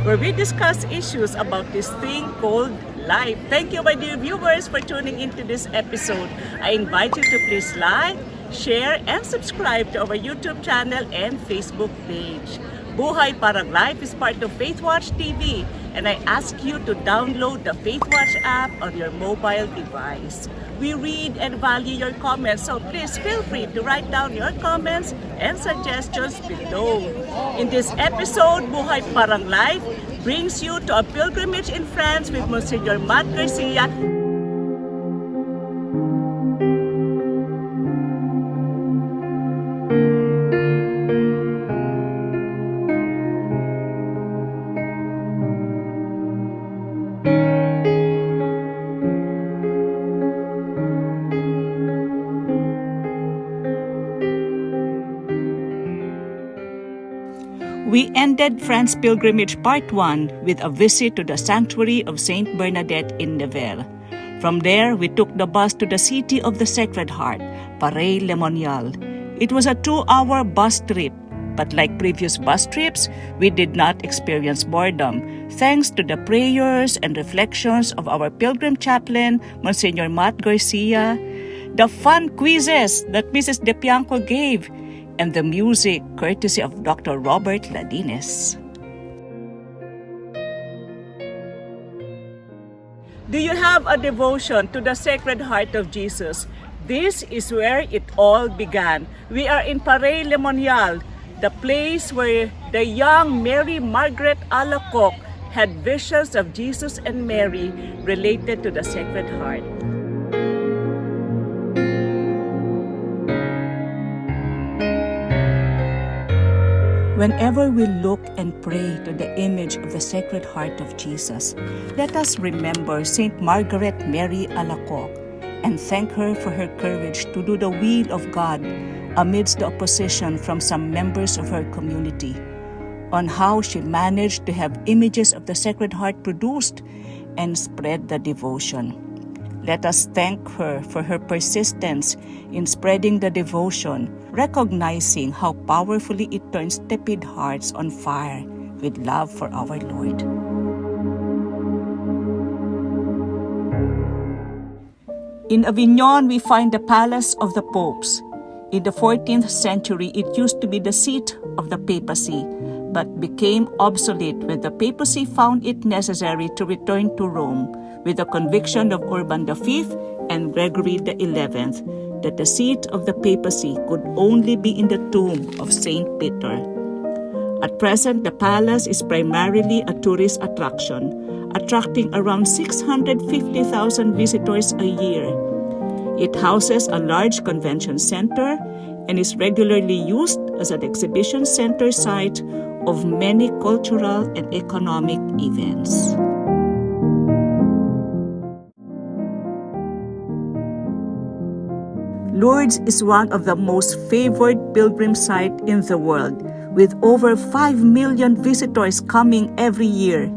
where we discuss issues about this thing called life. Thank you, my dear viewers, for tuning into this episode. I invite you to please like, share, and subscribe to our YouTube channel and Facebook page. Buhay Parang Life is part of FaithWatch TV, and I ask you to download the FaithWatch app on your mobile device. We read and value your comments, so please feel free to write down your comments and suggestions below. In this episode, Buhay Parang Life brings you to a pilgrimage in France with Monsignor Matt Garcia. We ended France Pilgrimage Part 1 with a visit to the sanctuary of Saint Bernadette in Nevers. From there, we took the bus to the City of the Sacred Heart, Paray-le-Monial. It was a 2-hour bus trip, but like previous bus trips, we did not experience boredom, thanks to the prayers and reflections of our pilgrim chaplain, Monsignor Matt Garcia, the fun quizzes that Mrs. De Pianco gave, and the music courtesy of Dr. Robert Ladines. Do you have a devotion to the Sacred Heart of Jesus? This is where it all began. We are in Paray-le-Monial, the place where the young Mary Margaret Alacoque had visions of Jesus and Mary related to the Sacred Heart. Whenever we look and pray to the image of the Sacred Heart of Jesus, let us remember Saint Margaret Mary Alacoque and thank her for her courage to do the will of God amidst the opposition from some members of her community, on how she managed to have images of the Sacred Heart produced and spread the devotion. Let us thank her for her persistence in spreading the devotion, recognizing how powerfully it turns tepid hearts on fire with love for our Lord. In Avignon, we find the Palace of the Popes. In the 14th century, it used to be the seat of the papacy, but became obsolete when the papacy found it necessary to return to Rome, with the conviction of Urban V and Gregory XI that the seat of the papacy could only be in the tomb of Saint Peter. At present, the palace is primarily a tourist attraction, attracting around 650,000 visitors a year. It houses a large convention center and is regularly used as an exhibition center site of many cultural and economic events. Lourdes is one of the most favored pilgrim sites in the world, with over 5 million visitors coming every year.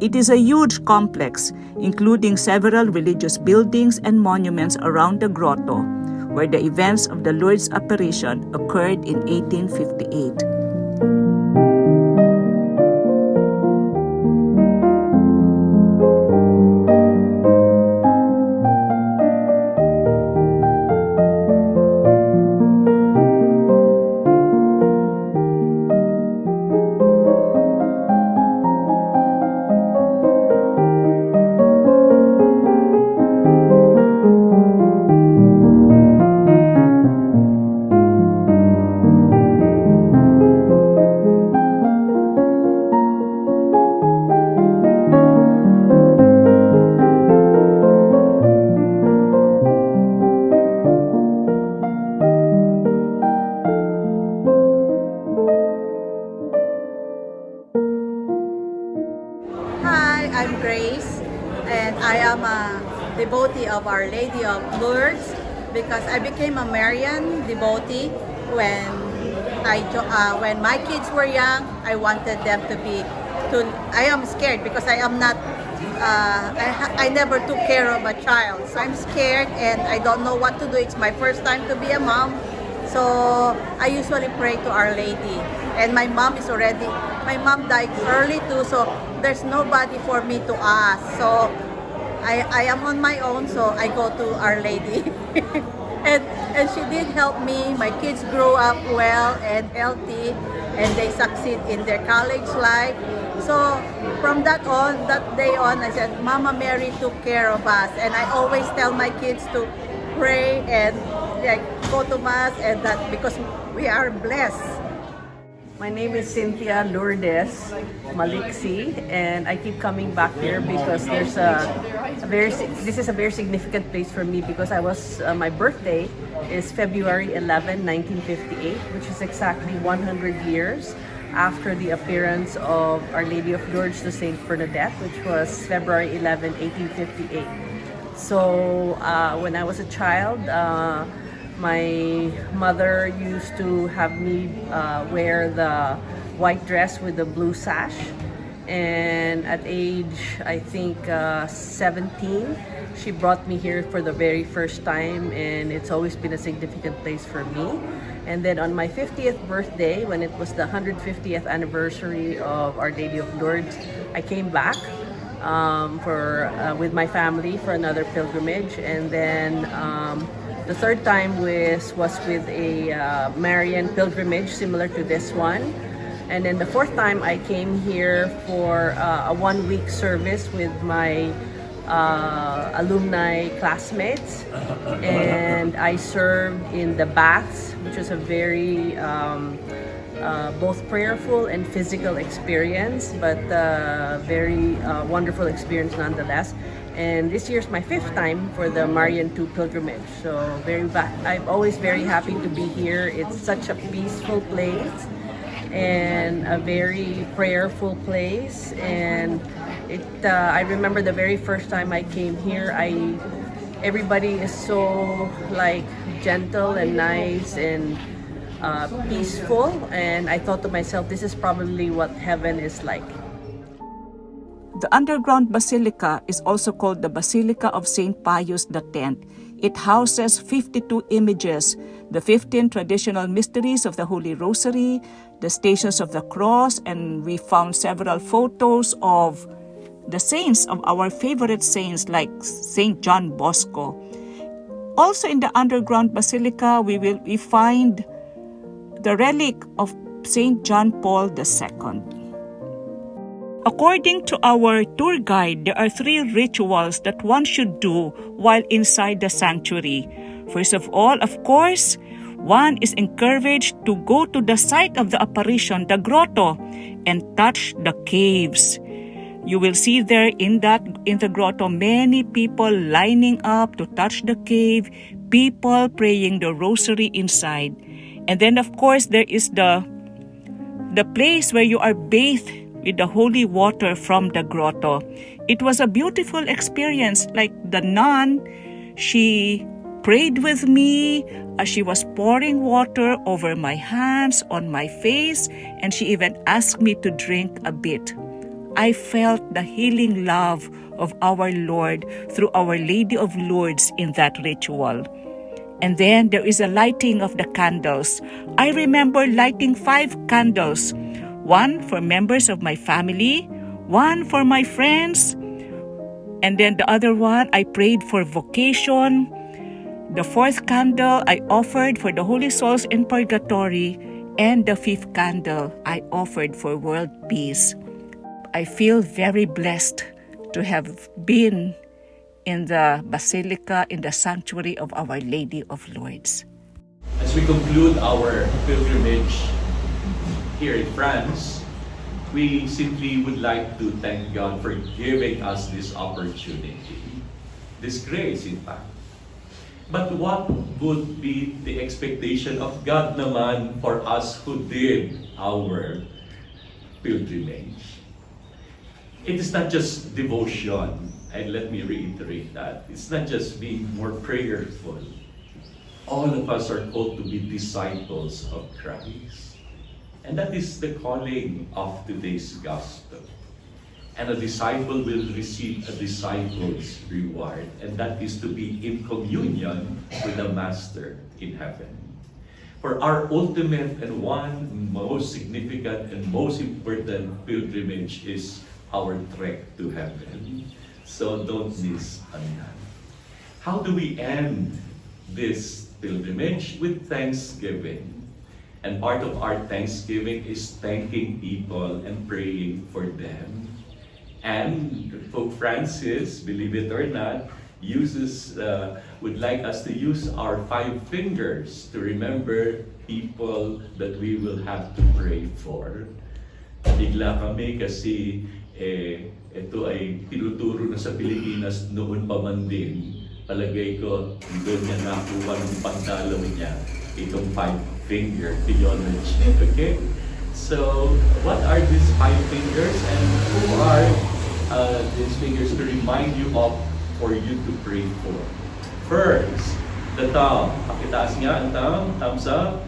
It is a huge complex, including several religious buildings and monuments around the grotto, where the events of the Lourdes apparition occurred in 1858. I'm Grace, and I am a devotee of Our Lady of Lourdes because I became a Marian devotee when my kids were young. I wanted them to be. I am scared because I am not. I never took care of a child, so I'm scared and I don't know what to do. It's my first time to be a mom, So I usually pray to Our Lady. And my mom died early too, so there's nobody for me to ask. So I am on my own, so I go to Our Lady. and she did help me. My kids grew up well and healthy, and they succeed in their college life. So from that day on, I said, Mama Mary took care of us. And I always tell my kids to pray and like go to mass, and that because we are blessed. My name is Cynthia Lourdes Maliksi, and I keep coming back here because there's this is a very significant place for me because my birthday is February 11, 1958, which is exactly 100 years after the appearance of Our Lady of Lourdes to Saint Bernadette, which was February 11, 1858. So when I was a child, my mother used to have me wear the white dress with the blue sash, and at age, I think 17, she brought me here for the very first time, and it's always been a significant place for me. And then on my 50th birthday, when it was the 150th anniversary of Our Lady of Lourdes, I came back with my family for another pilgrimage, and then the third time was with a Marian pilgrimage similar to this one. And then the fourth time I came here for a one-week service with my alumni classmates. And I served in the baths, which was a very both prayerful and physical experience, but very wonderful experience nonetheless. And this year's my fifth time for the Marian 2 pilgrimage. So I'm always very happy to be here. It's such a peaceful place and a very prayerful place. And I remember the very first time I came here, everybody is so like gentle and nice and peaceful. And I thought to myself, this is probably what heaven is like. The underground basilica is also called the Basilica of St. Pius X. It houses 52 images, the 15 traditional mysteries of the Holy Rosary, the Stations of the Cross, and we found several photos of the saints, of our favorite saints like St. John Bosco. Also in the underground basilica, we find the relic of St. John Paul II. According to our tour guide, there are 3 rituals that one should do while inside the sanctuary. First of all, of course, one is encouraged to go to the site of the apparition, the grotto, and touch the caves. You will see there in the grotto many people lining up to touch the cave, people praying the rosary inside. And then of course there is the place where you are bathed with the holy water from the grotto. It was a beautiful experience. Like the nun, she prayed with me as she was pouring water over my hands, on my face, and she even asked me to drink a bit. I felt the healing love of our Lord through Our Lady of Lourdes in that ritual. And then there is a lighting of the candles. I remember lighting 5 candles. 1 for members of my family, 1 for my friends, and then the other one I prayed for vocation. The 4th candle I offered for the holy souls in purgatory, and the 5th candle I offered for world peace. I feel very blessed to have been in the basilica, in the sanctuary of Our Lady of Lourdes. As we conclude our pilgrimage here in France, we simply would like to thank God for giving us this opportunity, this grace in fact. But what would be the expectation of God naman for us who did our pilgrimage? It is not just devotion, and let me reiterate that. It's not just being more prayerful. All of us are called to be disciples of Christ. And that is the calling of today's gospel. And a disciple will receive a disciple's reward, and that is to be in communion with the Master in heaven. For our ultimate and one most significant and most important pilgrimage is our trek to heaven. So don't miss on that. How do we end this pilgrimage? With thanksgiving. And part of our thanksgiving is thanking people and praying for them. And Pope Francis, believe it or not, would like us to use our 5 fingers to remember people that we will have to pray for. Bigla kami kasi ito ay tinuturo na sa Pilipinas noon pa man din. Palagay ko, doon niya nakuha ng pagdalaw niya itong 5-finger theology. Okay? So, what are these 5 fingers and who are these fingers to remind you of for you to pray for? First, the thumb. Pakitaas niya ang thumb. Thumbs up.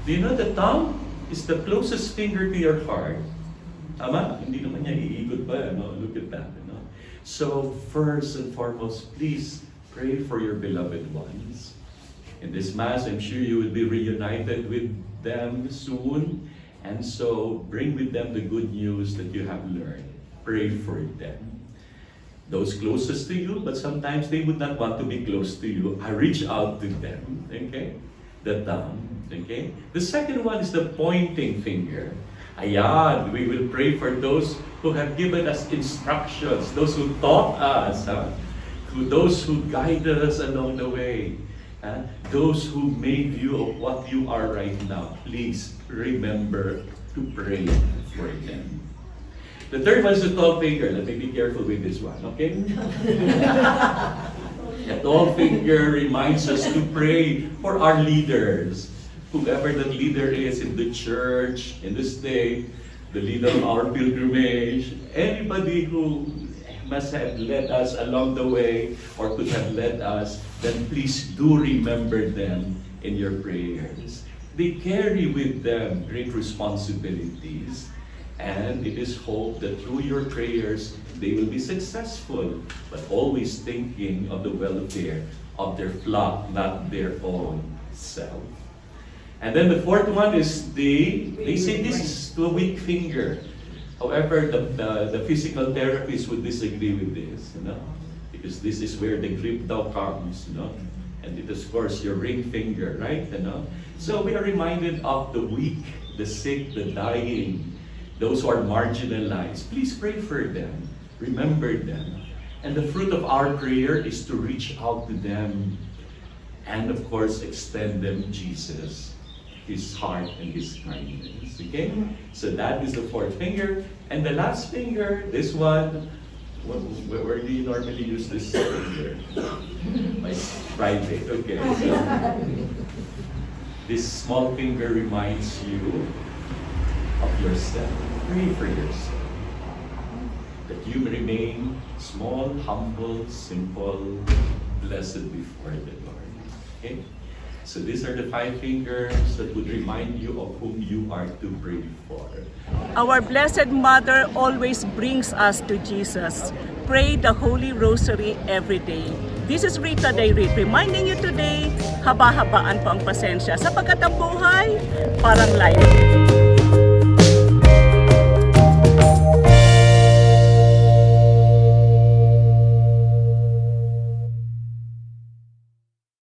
Do you know the thumb is the closest finger to your heart? Tama? Hindi naman niya iikot pa. No? Look at that. No? So, first and foremost, please pray for your beloved ones. In this Mass, I'm sure you will be reunited with them soon. And so, bring with them the good news that you have learned. Pray for them. Those closest to you, but sometimes they would not want to be close to you. I reach out to them, okay? The thumb, okay? The second one is the pointing finger. Ayan, we will pray for those who have given us instructions, those who taught us, those who guided us along the way, those who made you what you are right now. Please remember to pray for them. The third one is the tall finger. Let me be careful with this one, okay? The tall finger reminds us to pray for our leaders. Whoever the leader is in the church, in the state, the leader of our pilgrimage, anybody who must have led us along the way or could have led us, then please do remember them in your prayers. They carry with them great responsibilities. And it is hoped that through your prayers, they will be successful, but always thinking of the welfare of their flock, not their own self. And then the fourth one is they say this is the weak finger. However, the physical therapists would disagree with this, because this is where the grip down comes, and it is, of course, your ring finger, right? So we are reminded of the weak, the sick, the dying, those who are marginalized. Please pray for them. Remember them. And the fruit of our prayer is to reach out to them and, of course, extend them Jesus, His heart and His kindness. Okay? So that is the fourth finger. And the last finger, this one, where do you normally use this finger? My private. Okay. So, this small finger reminds you of yourself. Pray for yourself. That you may remain small, humble, simple, blessed before the Lord. Okay? So these are the 5 fingers that would remind you of whom you are to pray for. Our Blessed Mother always brings us to Jesus. Pray the Holy Rosary every day. This is Rita Dayrit reminding you today, haba-habaan po ang pasensya sapagkat ang buhay parang life.